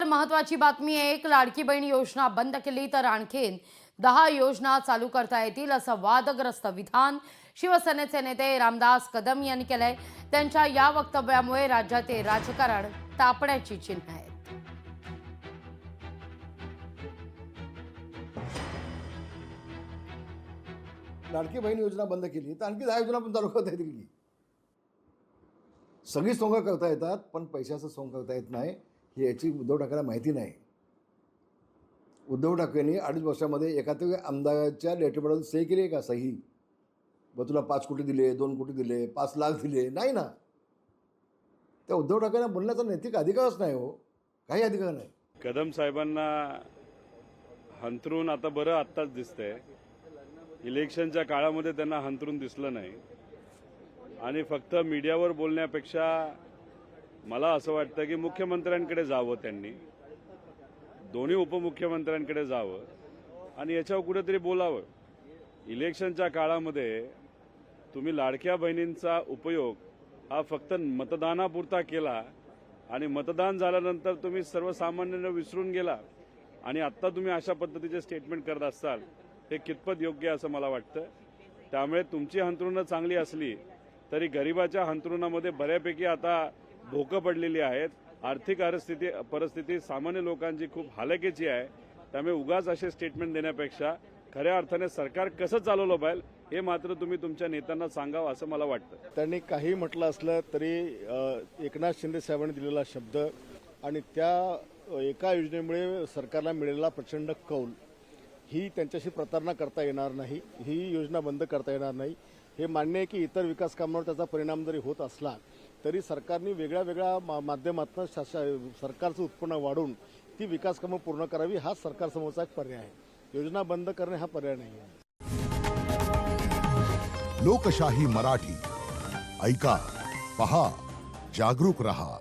महत्वाची बातमी आहे। एक लाडकी बहीण योजना बंद केली तर आणखीन 10 योजना चालू करता येतील असं वादग्रस्त विधान शिवसेनेचे नेते रामदास कदम यांनी केलंय। त्यांच्या या वक्तव्यामुळे राज्याचे राजकारण तापण्याची चिन्ह आहेत। लाडकी बहीण योजना बंद केली तर आणखी 10 योजना पण चालू करता येतील की? सगळी सोंग करता येतात पण पैशाचं सोंग करता येत नाही ही याची उद्धव ठाकरेंना माहिती नाही। उद्धव ठाकरेंनी 2.5 वर्षामध्ये एकातरी आमदाराच्या लेटरपॅडवर सही केली आहे का? सही तुला 5 कोटी दिले, 2 कोटी दिले, 5 लाख दिले, नाही ना। त्या उद्धव ठाकरेंना बोलण्याचा नैतिक अधिकारच नाही हो, काही अधिकार नाही। कदम साहेबांना हंतरून आता बरं आत्ताच दिसतंय, इलेक्शनच्या काळामध्ये त्यांना हंतरून दिसलं नाही आणि फक्त मीडियावर बोलण्यापेक्षा मला असं वाटतं की मुख्यमंत्र्यांकडे जावं, त्यांनी दोन्ही उपमुख्यमंत्र्यांकडे जावं आणि याच्यावर कुठेतरी बोलावं। इलेक्शनच्या काळामध्ये तुम्ही लाडक्या बहिणींचा उपयोग हा फक्त मतदानापुरता केला आणि मतदान झाल्यानंतर तुम्ही सर्वसामान्यांना विसरून गेला आणि आत्ता तुम्ही अशा पद्धतीचे स्टेटमेंट करत असाल हे कितपत योग्य असं मला वाटतं। त्यामुळे तुमची हंतरुणं चांगली असली तरी गरिबाच्या हंतरुणामध्ये बऱ्यापैकी आता भोकं पडलेली आहेत। आर्थिक परिस्थिती सामान्य लोकांची खूप हालाकीची आहे। त्यामुळे उगाच असे स्टेटमेंट देण्यापेक्षा खऱ्या अर्थाने सरकार कसं चालवलं पाहिजे हे मात्र तुम्ही तुमच्या नेत्यांना सांगावं असं मला वाटतं। त्यांनी काही म्हटलं असलं तरी एकनाथ शिंदे साहेबांनी दिलेला शब्द आणि त्या एका योजनेमुळे सरकारला मिळालेला प्रचंड कौल ही त्यांच्याशी प्रतारणा करता येणार नाही, ही योजना बंद करता येणार नाही। हे मान्य आहे की इतर विकास कामांवर त्याचा परिणाम जरी होत असला तरी सरकारने वेगळ्या माध्यमातून सरकारचं उत्पन्न वाढवून ती विकास कामं पूर्ण करावी हा सरकारसमोरचा एक पर्याय आहे। योजना बंद करणे हा पर्याय नाही आहे। लोकशाही मराठी ऐका, पहा, जागरूक रहा।